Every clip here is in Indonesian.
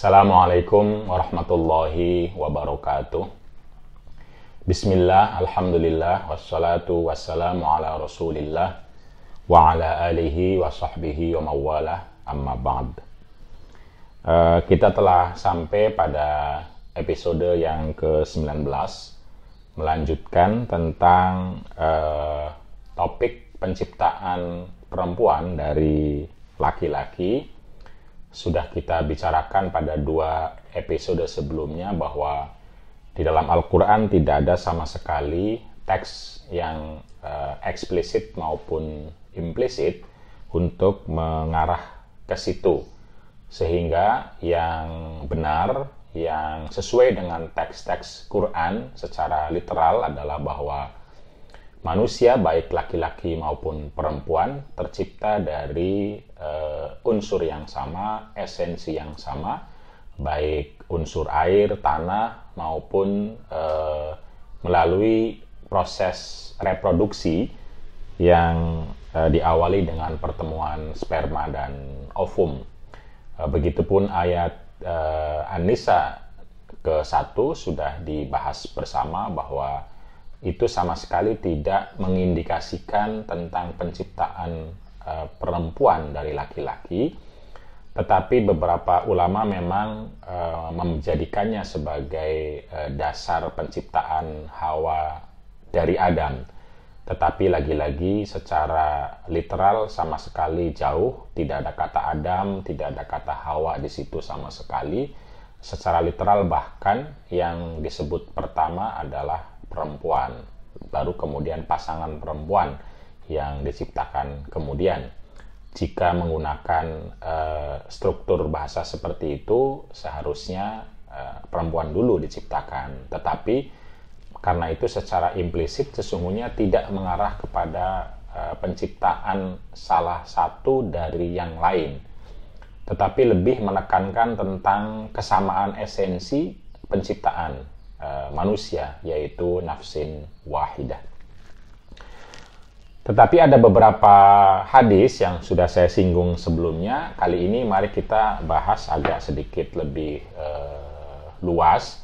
Assalamualaikum warahmatullahi wabarakatuh. Bismillah, alhamdulillah, wassalatu wassalamu ala rasulillah wa ala alihi wa sahbihi wa mawalah, amma ba'd. Kita telah sampai pada episode yang ke-19, melanjutkan tentang topik penciptaan perempuan dari laki-laki. Sudah kita bicarakan pada 2 episode sebelumnya bahwa di dalam Al-Quran tidak ada sama sekali teks yang eksplisit maupun implisit untuk mengarah ke situ. Sehingga yang benar, yang sesuai dengan teks-teks Quran secara literal adalah bahwa manusia baik laki-laki maupun perempuan tercipta dari unsur yang sama, esensi yang sama, baik unsur air, tanah maupun melalui proses reproduksi yang diawali dengan pertemuan sperma dan ovum. Begitupun ayat An-Nisa ke-1 sudah dibahas bersama bahwa itu sama sekali tidak mengindikasikan tentang penciptaan perempuan dari laki-laki, tetapi beberapa ulama memang menjadikannya sebagai dasar penciptaan Hawa dari Adam. Tetapi lagi-lagi secara literal sama sekali jauh, tidak ada kata Adam, tidak ada kata Hawa di situ sama sekali. Secara literal bahkan yang disebut pertama adalah perempuan, baru kemudian pasangan perempuan yang diciptakan kemudian. Jika menggunakan struktur bahasa seperti itu, seharusnya perempuan dulu diciptakan. Tetapi karena itu secara implisit sesungguhnya tidak mengarah kepada penciptaan salah satu dari yang lain, tetapi lebih menekankan tentang kesamaan esensi penciptaan manusia, yaitu nafsin wahidah. Tetapi ada beberapa hadis yang sudah saya singgung sebelumnya. Kali ini mari kita bahas agak sedikit lebih luas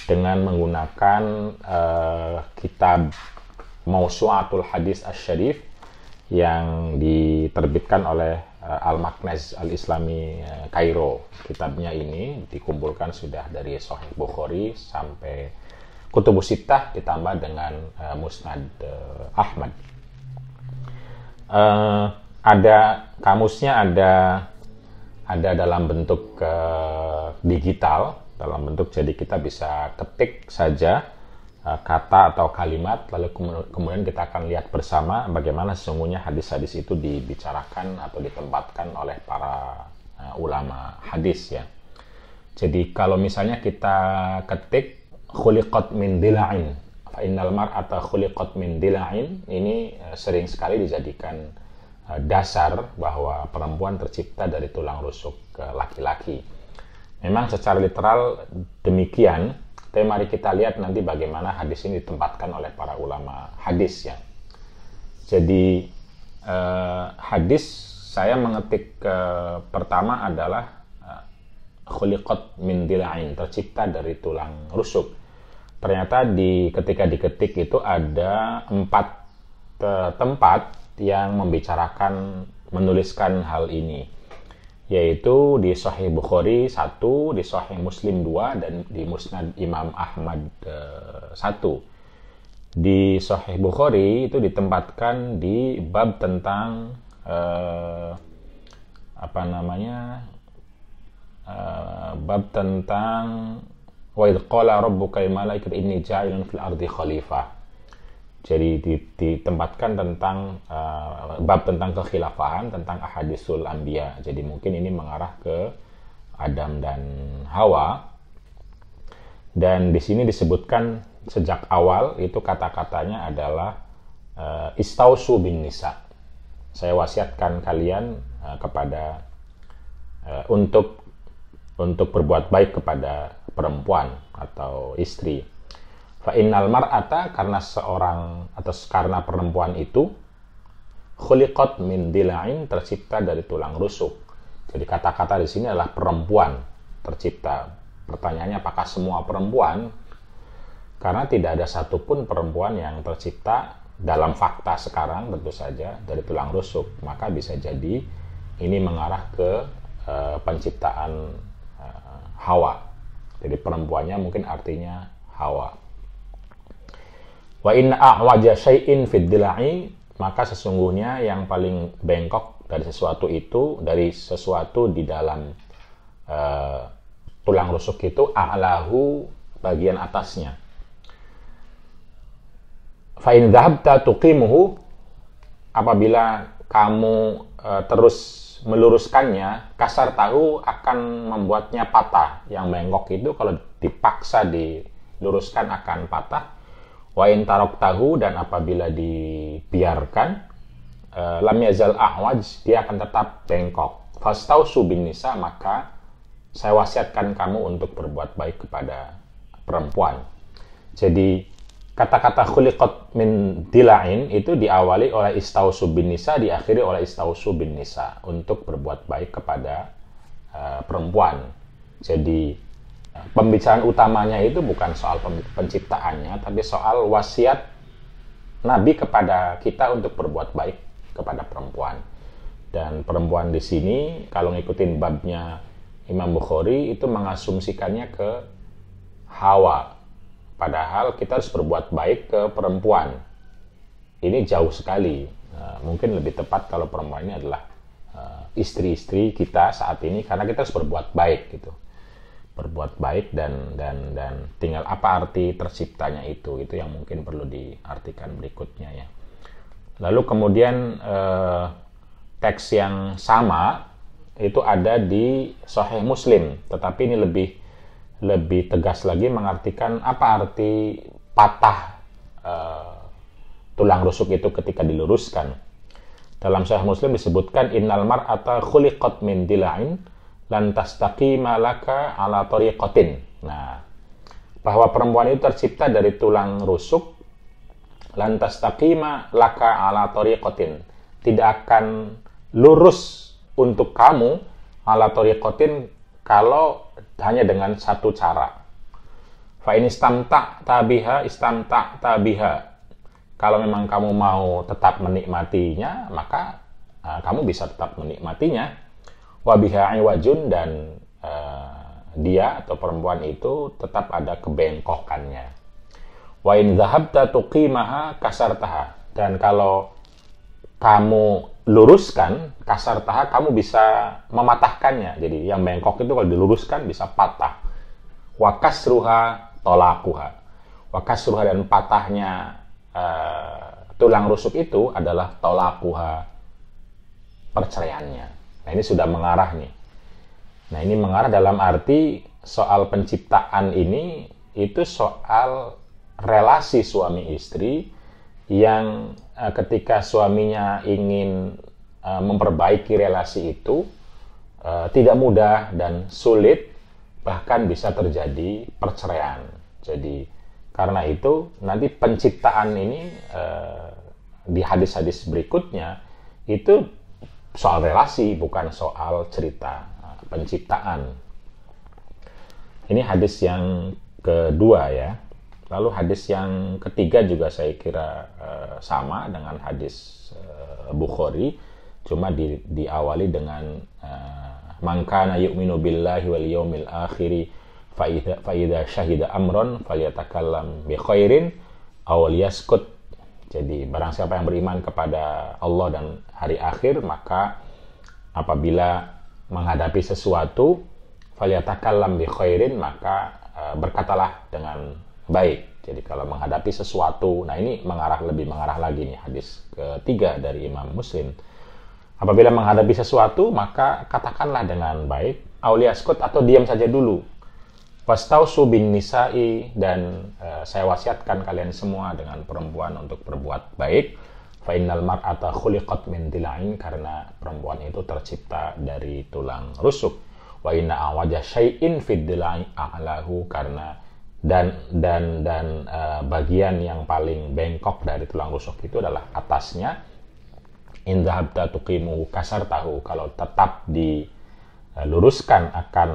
dengan menggunakan kitab Mawsu'atul Hadis Asy-Syarif yang diterbitkan oleh Al-Maknaz Al-Islami Kairo. Kitabnya ini dikumpulkan sudah dari Sahih Bukhari sampai Kutubus Sittah ditambah dengan Musnad Ahmad. Ada kamusnya, ada dalam bentuk digital, dalam bentuk jadi kita bisa ketik saja kata atau kalimat, lalu kemudian kita akan lihat bersama bagaimana sesungguhnya hadis-hadis itu dibicarakan atau ditempatkan oleh para ulama hadis ya. Jadi kalau misalnya kita ketik khuliqat min dila'in fa innal mar'ata khuliqat min dila'in, ini sering sekali dijadikan dasar bahwa perempuan tercipta dari tulang rusuk laki-laki. Memang secara literal demikian. Tapi mari kita lihat nanti bagaimana hadis ini ditempatkan oleh para ulama hadis ya. Jadi hadis saya mengetik pertama adalah khuliqat min dila'in, tercipta dari tulang rusuk. Ternyata ketika diketik itu ada 4 tempat yang menuliskan hal ini, yaitu di Sahih Bukhari 1, di Sahih Muslim 2, dan di Musnad Imam Ahmad 1. Di Sahih Bukhari itu ditempatkan di bab tentang bab tentang wa idh qala rabbuka lil malaikati inni ja'ilun fil ardi khalifah. Jadi ditempatkan tentang bab tentang kekhilafahan, tentang ahadisul anbiya. Jadi mungkin ini mengarah ke Adam dan Hawa. Dan di sini disebutkan sejak awal itu kata-katanya adalah istausu bin nisa. Saya wasiatkan kalian kepada untuk berbuat baik kepada perempuan atau istri. Fa innal mar'ata, karena seorang atau karena perempuan itu khuliqat min dila'in, tercipta dari tulang rusuk. Jadi kata-kata di sini adalah perempuan. tercipta. Pertanyaannya apakah semua perempuan? Karena tidak ada satupun perempuan yang tercipta dalam fakta sekarang tentu saja dari tulang rusuk. Maka bisa jadi ini mengarah ke penciptaan Hawa. Jadi perempuannya mungkin artinya Hawa. Wa inna a'waja syai'in fid dila'i, maka sesungguhnya yang paling bengkok dari sesuatu di dalam tulang rusuk itu a'lahu, bagian atasnya. Fa in dhahabta tuqimuhu, apabila kamu terus meluruskannya, kasar tahu akan membuatnya patah. Yang bengkok itu kalau dipaksa diluruskan akan patah. Wa in tarok tahu, dan apabila dibiarkan, lam yazal a'waj, dia akan tetap bengkok. Fastausu bin nisa, maka saya wasiatkan kamu untuk berbuat baik kepada perempuan. Jadi kata-kata khuliqat min dila'in itu diawali oleh istausu bin nisa, diakhiri oleh istausu bin nisa, untuk berbuat baik kepada perempuan. Jadi pembicaraan utamanya itu bukan soal penciptaannya, tapi soal wasiat Nabi kepada kita untuk berbuat baik kepada perempuan. Dan perempuan di sini, kalau ngikutin babnya Imam Bukhari, itu mengasumsikannya ke Hawa. Padahal kita harus berbuat baik ke perempuan. Ini jauh sekali. Mungkin lebih tepat kalau perempuan ini adalah istri-istri kita saat ini, karena kita harus berbuat baik gitu. Berbuat baik dan tinggal apa arti terciptanya itu yang mungkin perlu diartikan berikutnya ya. Lalu kemudian teks yang sama itu ada di Sahih Muslim, tetapi ini lebih tegas lagi mengartikan apa arti patah tulang rusuk itu ketika diluruskan. Dalam Sahih Muslim disebutkan innal mar'ata khuliqat min dila'in lan tastaqima laka ala tariqatin. Nah, bahwa perempuan itu tercipta dari tulang rusuk, lan tastaqima laka ala tariqatin, tidak akan lurus untuk kamu ala tariqatin kalau hanya dengan satu cara. Fa in istamta'ta biha, kalau memang kamu mau tetap menikmatinya, maka kamu bisa tetap menikmatinya. Wa biha iwajun, dan dia atau perempuan itu tetap ada kebengkokannya. Wa in dhahabta tuqimaha kasartaha, dan kalau kamu luruskan kasartaha, kamu bisa mematahkannya. Jadi yang bengkok itu kalau diluruskan bisa patah. Wa kasruha tolakuha, wa kasruha, dan patahnya tulang rusuk itu adalah tolakuha, perceraiannya. Nah, ini sudah mengarah nih. Nah, ini mengarah dalam arti soal penciptaan ini itu soal relasi suami istri yang ketika suaminya ingin memperbaiki relasi itu tidak mudah dan sulit, bahkan bisa terjadi perceraian. Jadi karena itu nanti penciptaan ini di hadis-hadis berikutnya itu soal relasi, bukan soal cerita penciptaan. Ini hadis yang kedua ya. Lalu hadis yang ketiga juga saya kira sama dengan hadis Bukhari, cuma diawali dengan man kana yu'minu billahi wal yawmil akhiri fa idza syahida amron falyatakallam bi khairin aw liyaskut. Jadi barang siapa yang beriman kepada Allah dan hari akhir, maka apabila menghadapi sesuatu falyatakallam bi khairin, maka berkatalah dengan baik. Jadi kalau menghadapi sesuatu, nah ini lebih mengarah lagi nih hadis ketiga dari Imam Muslim. Apabila menghadapi sesuatu, maka katakanlah dengan baik, auliaskut, atau diam saja dulu. Fastausu bin nisa'i, dan saya wasiatkan kalian semua dengan perempuan untuk berbuat baik. Fa innal mar'ata khuliqat min dila'in, karena perempuan itu tercipta dari tulang rusuk. Wa inna awaja syai'in fid dila'i a'lahu, karena bagian yang paling bengkok dari tulang rusuk itu adalah atasnya. In dhahabta tuqimu kasartahu, kalau tetap luruskan akan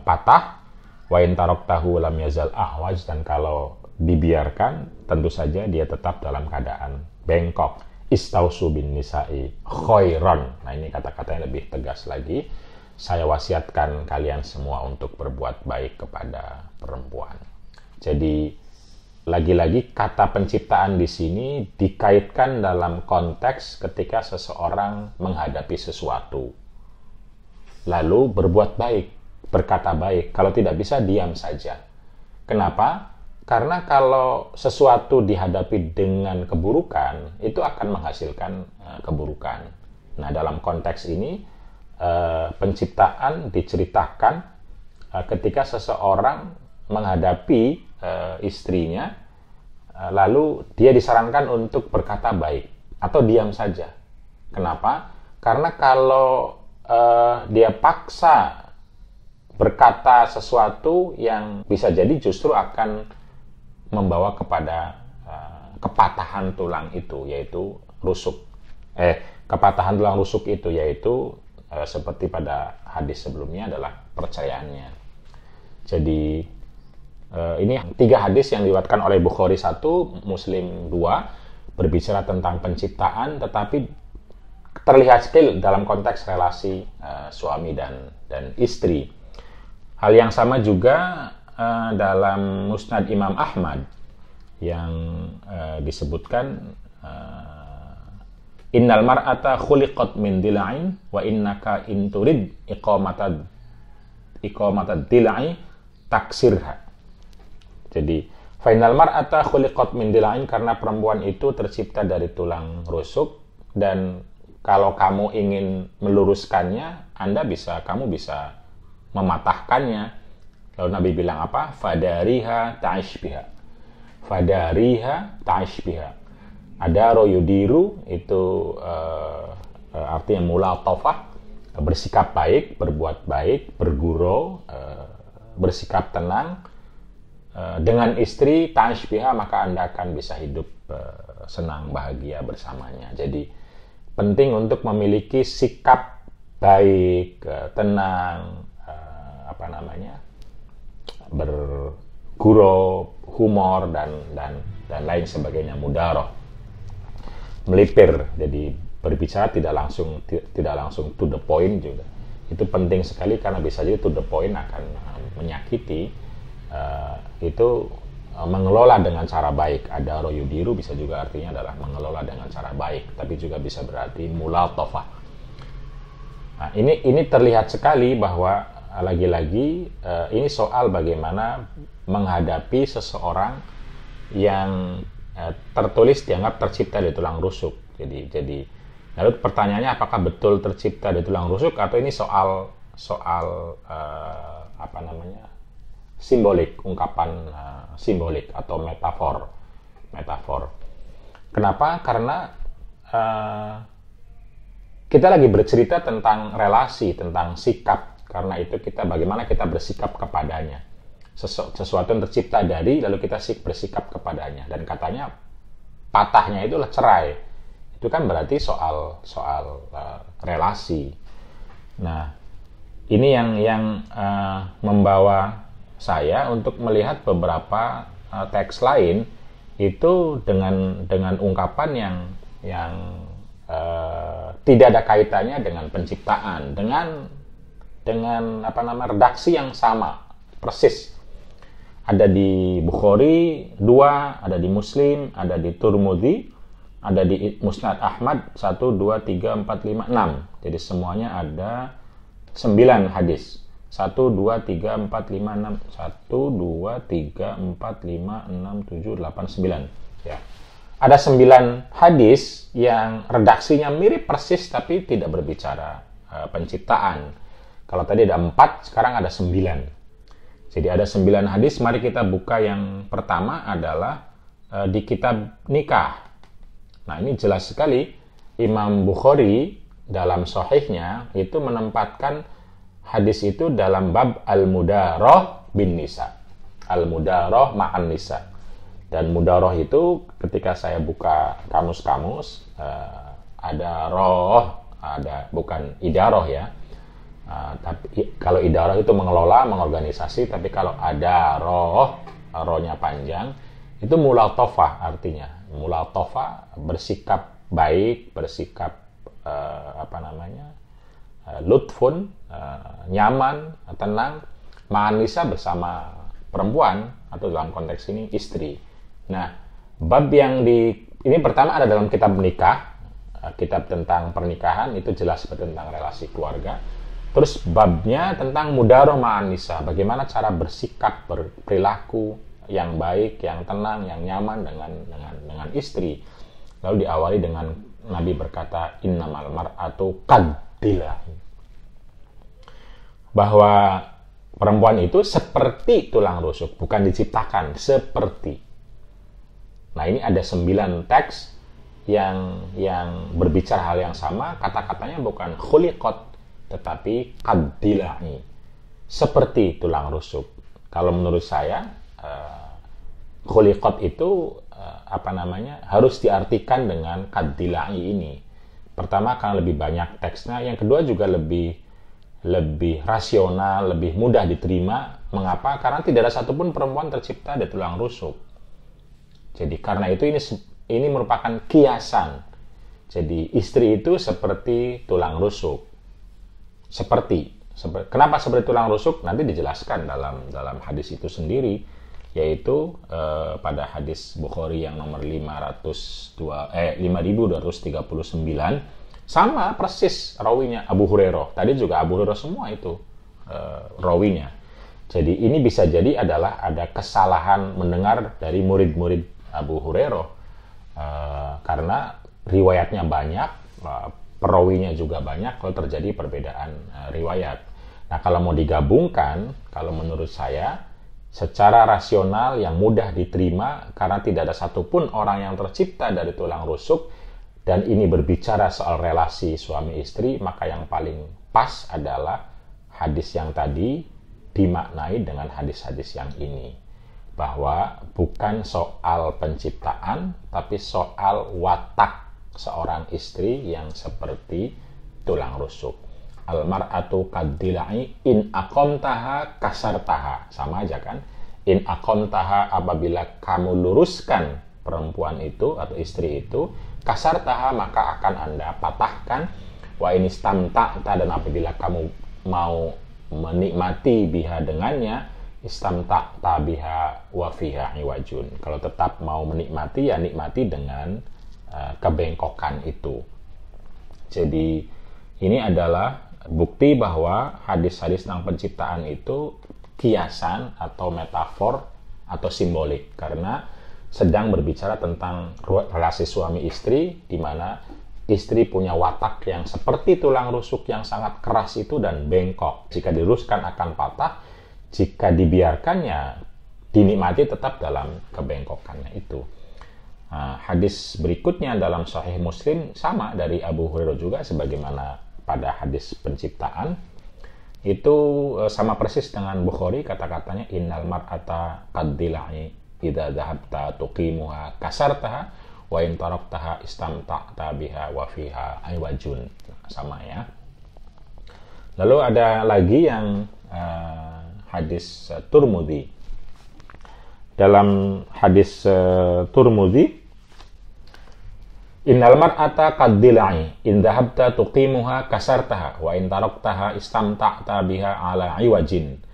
patah. Wa in taraktahu lam yazal ahwaj, dan kalau dibiarkan tentu saja dia tetap dalam keadaan bengkok. Istausu bin nisa'i khairan. Nah, ini kata-kata yang lebih tegas lagi. Saya wasiatkan kalian semua untuk berbuat baik kepada perempuan. Jadi lagi-lagi kata penciptaan di sini dikaitkan dalam konteks ketika seseorang menghadapi sesuatu lalu berbuat baik, berkata baik. Kalau tidak bisa, diam saja. Kenapa? Karena kalau sesuatu dihadapi dengan keburukan, itu akan menghasilkan keburukan. Nah, dalam konteks ini, penciptaan diceritakan ketika seseorang menghadapi istrinya, lalu dia disarankan untuk berkata baik atau diam saja. Kenapa? Karena kalau dia paksa berkata sesuatu yang bisa jadi justru akan membawa kepada kepatahan tulang itu, yaitu rusuk. Kepatahan tulang rusuk itu yaitu seperti pada hadis sebelumnya adalah percayaannya. Jadi ini 3 hadis yang diriwayatkan oleh Bukhari 1, Muslim 2, berbicara tentang penciptaan, tetapi terlihat sekali dalam konteks relasi suami dan istri. Hal yang sama juga dalam Musnad Imam Ahmad yang disebutkan innal mar'ata khuliqat min dila'in wa innaka in turid iqamatad dilai taksirha. Jadi fainal mar'ata khuliqat min dila'in, karena perempuan itu tercipta dari tulang rusuk, dan kalau kamu ingin meluruskannya, kamu bisa mematahkannya. Lalu Nabi bilang apa? Fadariha ta'ishbiha. Fadariha ta'ishbiha. Adaro yudiru itu artinya mulatafah, bersikap baik, berbuat baik, bergurau, bersikap tenang dengan istri. Ta'ishbiha, maka Anda akan bisa hidup senang, bahagia bersamanya. Jadi penting untuk memiliki sikap baik, tenang, bergurau, humor dan lain sebagainya, mudaroh, melipir. Jadi berbicara tidak langsung to the point juga. Itu penting sekali karena bisa jadi to the point akan menyakiti. Itu mengelola dengan cara baik. Ada royudiru bisa juga artinya adalah mengelola dengan cara baik, tapi juga bisa berarti mulatafah. Nah, ini terlihat sekali bahwa lagi-lagi ini soal bagaimana menghadapi seseorang yang tertulis dianggap tercipta dari tulang rusuk. Jadi lalu pertanyaannya, apakah betul tercipta dari tulang rusuk atau ini soal simbolik, ungkapan simbolik atau metafor. Kenapa? Karena kita lagi bercerita tentang relasi, tentang sikap. Karena itu bagaimana kita bersikap kepadanya. Sesuatu yang tercipta dari, lalu kita bersikap kepadanya. Dan katanya patahnya itu cerai. Itu kan berarti soal relasi. Nah, ini yang membawa saya untuk melihat beberapa teks lain itu dengan ungkapan yang tidak ada kaitannya dengan penciptaan, dengan redaksi yang sama persis. Ada di Bukhari 2, ada di Muslim, ada di Tirmidzi, ada di Musnad Ahmad 1, 2, 3, 4, 5, 6. Jadi semuanya ada 9 hadis. 1, 2, 3, 4, 5, 6. 1, 2, 3, 4, 5, 6, 7, 8, 9. Ya. Ada 9 hadis yang redaksinya mirip persis tapi tidak berbicara penciptaan. Kalau tadi ada 4, sekarang ada 9. Jadi ada 9 hadis. Mari kita buka yang pertama adalah di kitab nikah. Nah, ini jelas sekali Imam Bukhari dalam sahihnya itu menempatkan hadis itu dalam bab al-mudaroh bin nisa. Al-mudaroh ma'an nisa. Dan mudaroh itu ketika saya buka kamus-kamus ada roh, ada bukan idaroh ya. Tapi kalau idarah itu mengelola, mengorganisasi, tapi kalau ada rohnya panjang, itu mulatofah artinya. Mulatofah bersikap baik, bersikap lutfun, nyaman, tenang, ma'anisa bersama perempuan, atau dalam konteks ini istri. Nah, bab yang ini pertama ada dalam kitab nikah, kitab tentang pernikahan, itu jelas tentang relasi keluarga. Terus babnya tentang mudaroh ma'an nisa, bagaimana cara bersikap, berperilaku yang baik, yang tenang, yang nyaman dengan istri. Lalu diawali dengan Nabi berkata, innamal mar'atu qaddila, bahwa perempuan itu seperti tulang rusuk, bukan diciptakan, seperti. Nah, ini ada 9 teks yang berbicara hal yang sama, kata-katanya bukan khuliqat, tetapi qaddilai, seperti tulang rusuk. Kalau menurut saya, khuliqat itu harus diartikan dengan qaddilai ini. Pertama, karena lebih banyak teksnya. Yang kedua juga lebih rasional, lebih mudah diterima. Mengapa? Karena tidak ada satupun perempuan tercipta dari tulang rusuk. Jadi karena itu ini merupakan kiasan. Jadi istri itu seperti tulang rusuk. Kenapa seperti tulang rusuk? Nanti dijelaskan dalam hadis itu sendiri, yaitu pada hadis Bukhari yang nomor 5239, sama persis rawinya Abu Hurairah. Tadi juga Abu Hurairah semua itu rawinya. Jadi ini bisa jadi adalah ada kesalahan mendengar dari murid-murid Abu Hurairah, karena riwayatnya banyak, perawinya juga banyak, kalau terjadi perbedaan riwayat. Nah, kalau mau digabungkan, kalau menurut saya, secara rasional yang mudah diterima, karena tidak ada satupun orang yang tercipta dari tulang rusuk, dan ini berbicara soal relasi suami istri, maka yang paling pas adalah hadis yang tadi dimaknai dengan hadis-hadis yang ini. Bahwa bukan soal penciptaan, tapi soal watak seorang istri yang seperti tulang rusuk. Al-mar'atu qaddilai in aqamtaha kasartaha. Sama aja kan? In aqamtaha, apabila kamu luruskan perempuan itu atau istri itu, kasartaha, maka akan Anda patahkan. Wa in istamta'ta, dan apabila kamu mau menikmati biha dengannya, istamta'ta biha wa fiha iwajun. Kalau tetap mau menikmati, ya nikmati dengan kebengkokan itu. Jadi ini adalah bukti bahwa hadis-hadis tentang penciptaan itu kiasan atau metafor atau simbolik, karena sedang berbicara tentang relasi suami istri, di mana istri punya watak yang seperti tulang rusuk yang sangat keras itu dan bengkok. Jika diluruskan akan patah, jika dibiarkannya dinikmati tetap dalam kebengkokannya itu. Hadis berikutnya dalam Sahih Muslim sama dari Abu Hurairah juga, sebagaimana pada hadis penciptaan itu sama persis dengan Bukhari, kata-katanya innal mar'ata qaddilai idza dhahabta tuqimuha kasartaha wa in taraktaha istamta'ta biha wa fiha aywajun. Sama ya. Lalu ada lagi yang hadis Turmudi. Dalam hadis Turmudi, innal mar'ata qaddilai in dhahabta tuqimuha kasartaha wa in taraktaha istamta'ta biha ala iwajin.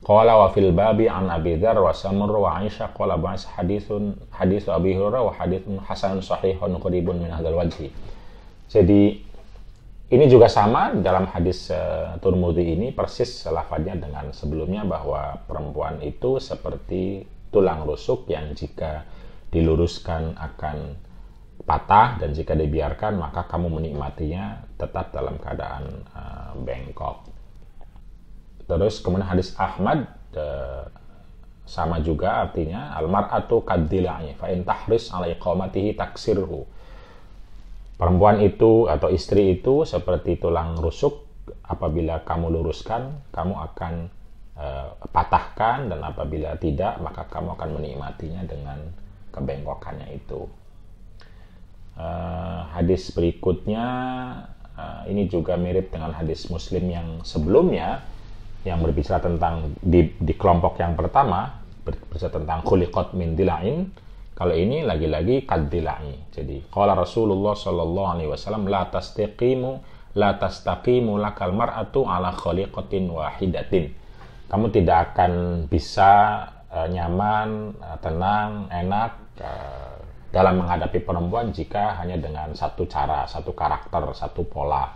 Qala wa fil babi an Abi Dzar wa Samur wa Aisyah qala ba'as hadis Abi Hurairah wa haditsun hasanun sahihun qaribun min hadzal wajhi. Jadi ini juga sama dalam hadis Turmudi ini, persis lafadznya dengan sebelumnya, bahwa perempuan itu seperti tulang rusuk yang jika diluruskan akan patah, dan jika dibiarkan maka kamu menikmatinya tetap dalam keadaan bengkok. Terus kemudian hadis Ahmad sama juga artinya, al-mar'atu qaddilai fa in tahris ala iqamatihi taksirhu. Perempuan itu atau istri itu seperti tulang rusuk, apabila kamu luruskan kamu akan patahkan, dan apabila tidak maka kamu akan menikmatinya dengan kebengkokannya itu. Hadis berikutnya ini juga mirip dengan hadis Muslim yang sebelumnya yang berbicara tentang di kelompok yang pertama berbicara tentang khuliqat min dila'in. Kalau ini lagi-lagi kad dila'i. Jadi qala Rasulullah sallallahu alaihi wasallam la tastaqimu lakal mar'atu ala khaliqatin wahidatin. Kamu tidak akan bisa nyaman, tenang, enak dalam menghadapi perempuan jika hanya dengan satu cara, satu karakter, satu pola.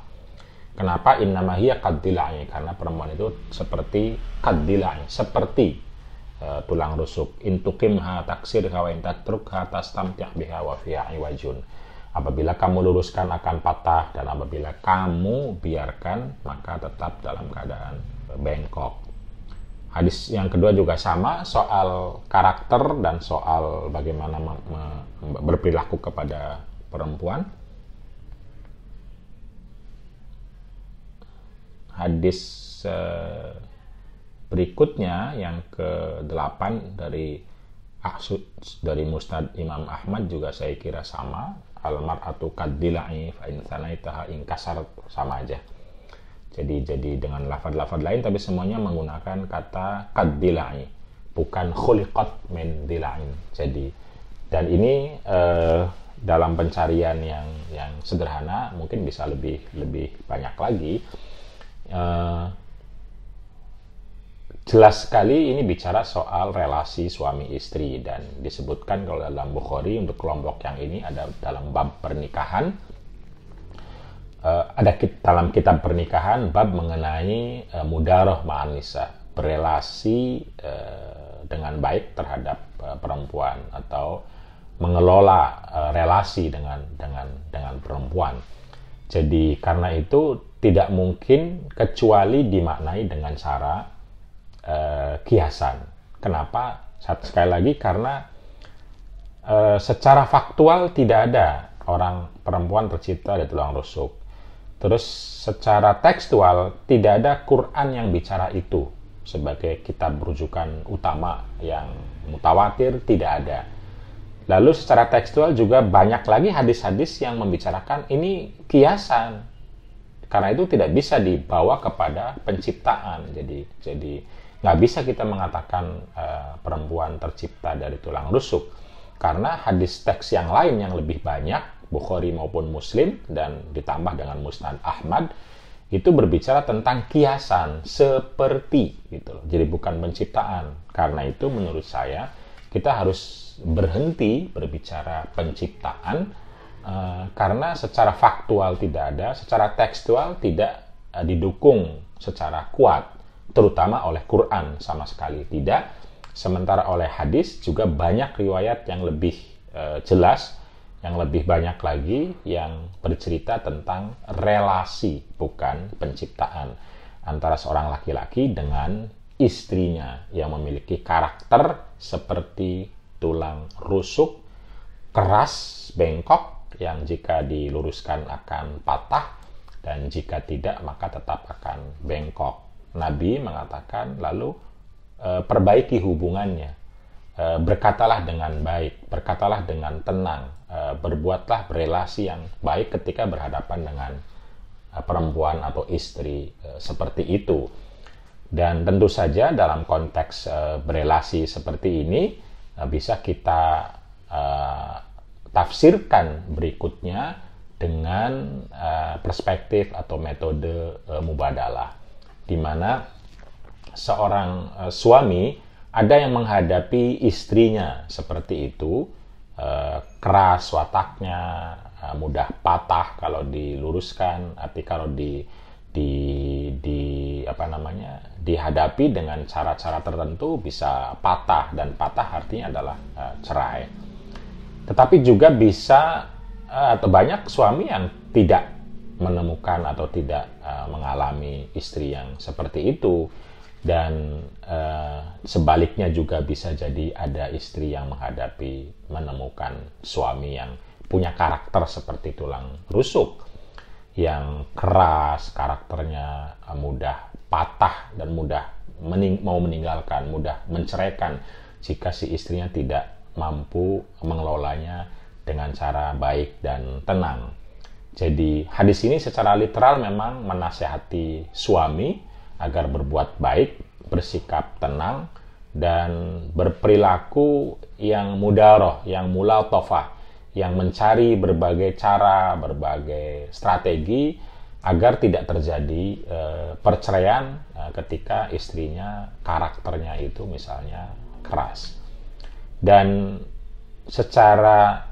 Kenapa? Innamahiyya qaddilai, karena perempuan itu seperti qaddilai, seperti tulang rusuk. Intuqimha taksirha wa intatrukha tastamti' biha wa fiha iwajun. Apabila kamu luruskan akan patah, dan apabila kamu biarkan maka tetap dalam keadaan bengkok. Hadis yang kedua juga sama, soal karakter dan soal bagaimana berperilaku kepada perempuan. Hadis berikutnya yang ke-8 dari Musnad Imam Ahmad juga saya kira sama. Al-mar'atu kaddila'i fa in sanaitaha inkasar, sama aja. Jadi dengan lafaz-lafaz lain tapi semuanya menggunakan kata kaddila'i, bukan khuliqat min dila'in. Jadi, dan ini dalam pencarian yang sederhana mungkin bisa lebih banyak lagi. Jelas sekali ini bicara soal relasi suami istri, dan disebutkan kalau dalam Bukhari untuk kelompok yang ini ada dalam bab pernikahan, ada dalam kitab pernikahan bab mengenai mudarah ma'an nisa, berelasi dengan baik terhadap perempuan atau mengelola relasi dengan perempuan. Jadi karena itu tidak mungkin kecuali dimaknai dengan cara kiasan. Kenapa? Sekali lagi karena secara faktual tidak ada orang perempuan tercipta dari tulang rusuk. Terus secara tekstual tidak ada Quran yang bicara itu sebagai kitab rujukan utama yang mutawatir, tidak ada. Lalu secara tekstual juga banyak lagi hadis-hadis yang membicarakan ini kiasan. Karena itu tidak bisa dibawa kepada penciptaan. Jadi nggak bisa kita mengatakan perempuan tercipta dari tulang rusuk. Karena hadis teks yang lain yang lebih banyak, Bukhari maupun Muslim, dan ditambah dengan Musnad Ahmad, itu berbicara tentang kiasan, seperti gitu loh. Jadi bukan penciptaan. Karena itu menurut saya kita harus berhenti berbicara penciptaan, karena secara faktual tidak ada, secara tekstual tidak didukung secara kuat, terutama oleh Quran sama sekali tidak. Sementara oleh hadis juga banyak riwayat yang lebih jelas, yang lebih banyak lagi yang bercerita tentang relasi, bukan penciptaan, antara seorang laki-laki dengan istrinya yang memiliki karakter seperti tulang rusuk, keras, bengkok, yang jika diluruskan akan patah, dan jika tidak maka tetap akan bengkok. Nabi mengatakan lalu perbaiki hubungannya, berkatalah dengan baik, berkatalah dengan tenang, berbuatlah berelasi yang baik ketika berhadapan dengan perempuan atau istri seperti itu. Dan tentu saja dalam konteks berelasi seperti ini bisa kita tafsirkan berikutnya dengan perspektif atau metode mubadalah, di mana seorang suami ada yang menghadapi istrinya seperti itu, keras wataknya, mudah patah kalau diluruskan, tapi kalau dihadapi dengan cara-cara tertentu bisa patah, dan patah artinya adalah cerai. Tetapi juga bisa atau banyak suami yang tidak menemukan atau tidak mengalami istri yang seperti itu, dan sebaliknya juga bisa jadi ada istri yang menemukan suami yang punya karakter seperti tulang rusuk, yang keras karakternya, mudah patah dan mudah mau meninggalkan, mudah menceraikan jika si istrinya tidak mampu mengelolanya dengan cara baik dan tenang. Jadi hadis ini secara literal memang menasehati suami agar berbuat baik, bersikap tenang, dan berperilaku yang mudaroh, yang mulatofah, yang mencari berbagai cara, berbagai strategi agar tidak terjadi perceraian ketika istrinya karakternya itu misalnya keras. Dan secara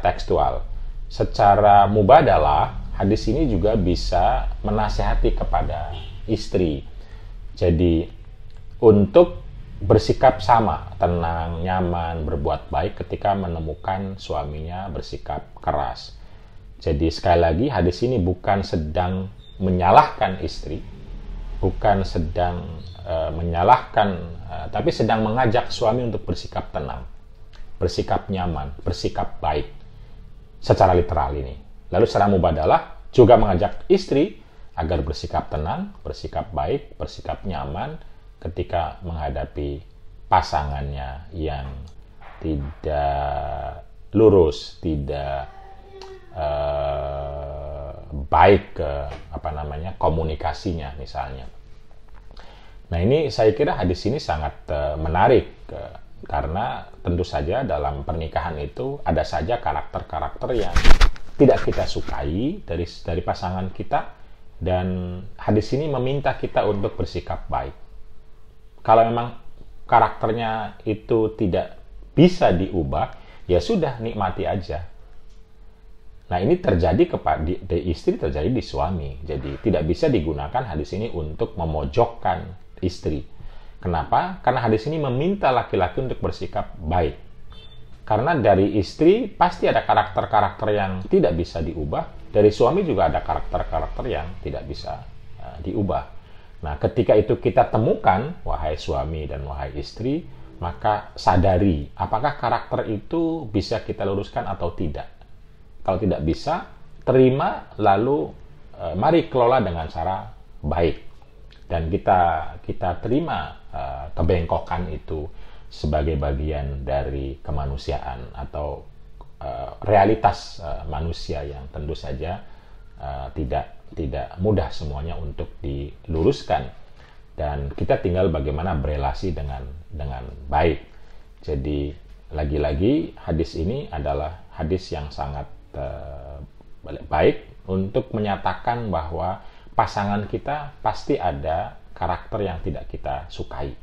tekstual, secara mubadalah, hadis ini juga bisa menasehati kepada istri. Jadi untuk bersikap sama, tenang, nyaman, berbuat baik ketika menemukan suaminya bersikap keras. Jadi sekali lagi, hadis ini bukan sedang menyalahkan istri, bukan sedang menyalahkan, tapi sedang mengajak suami untuk bersikap tenang, bersikap nyaman, bersikap baik. Secara literal ini. Lalu secara mubadalah juga mengajak istri agar bersikap tenang, bersikap baik, bersikap nyaman ketika menghadapi pasangannya yang tidak lurus, tidak baik komunikasinya misalnya. Nah, ini saya kira hadis ini sangat menarik karena tentu saja dalam pernikahan itu ada saja karakter-karakter yang tidak kita sukai dari pasangan kita, dan hadis ini meminta kita untuk bersikap baik. Kalau memang karakternya itu tidak bisa diubah, ya sudah, nikmati aja. Nah, ini terjadi kepada istri, terjadi di suami. Jadi tidak bisa digunakan hadis ini untuk memojokkan istri. Kenapa? Karena hadis ini meminta laki-laki untuk bersikap baik. Karena dari istri pasti ada karakter-karakter yang tidak bisa diubah. Dari suami juga ada karakter-karakter yang tidak bisa diubah. Nah, ketika itu kita temukan, wahai suami dan wahai istri, maka sadari apakah karakter itu bisa kita luruskan atau tidak. Kalau tidak bisa, terima, lalu mari kelola dengan cara baik. Dan kita terima kebengkokan itu sebagai bagian dari kemanusiaan atau realitas manusia yang tentu saja tidak mudah semuanya untuk diluruskan, dan kita tinggal bagaimana berelasi dengan baik. Jadi lagi-lagi hadis ini adalah hadis yang sangat baik untuk menyatakan bahwa pasangan kita pasti ada karakter yang tidak kita sukai.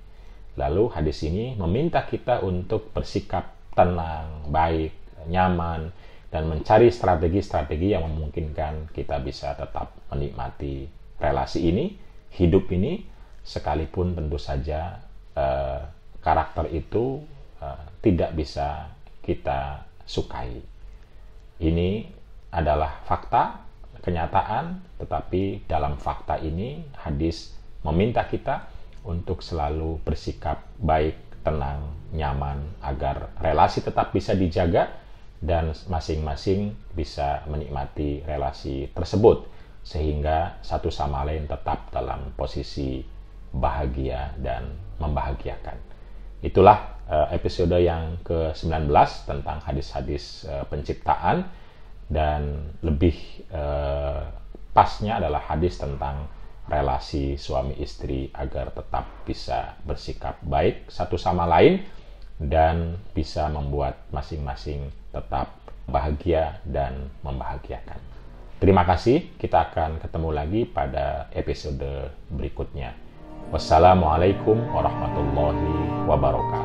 Lalu hadis ini meminta kita untuk bersikap tenang, baik, nyaman, dan mencari strategi-strategi yang memungkinkan kita bisa tetap menikmati relasi ini, hidup ini, sekalipun tentu saja karakter itu tidak bisa kita sukai. Ini adalah fakta, kenyataan, tetapi dalam fakta ini hadis meminta kita untuk selalu bersikap baik, tenang, nyaman, agar relasi tetap bisa dijaga dan masing-masing bisa menikmati relasi tersebut sehingga satu sama lain tetap dalam posisi bahagia dan membahagiakan. Itulah episode yang ke-19 tentang hadis-hadis penciptaan, dan lebih pasnya adalah hadis tentang relasi suami istri agar tetap bisa bersikap baik satu sama lain dan bisa membuat masing-masing tetap bahagia dan membahagiakan. Terima kasih, kita akan ketemu lagi pada episode berikutnya. Wassalamualaikum warahmatullahi wabarakatuh.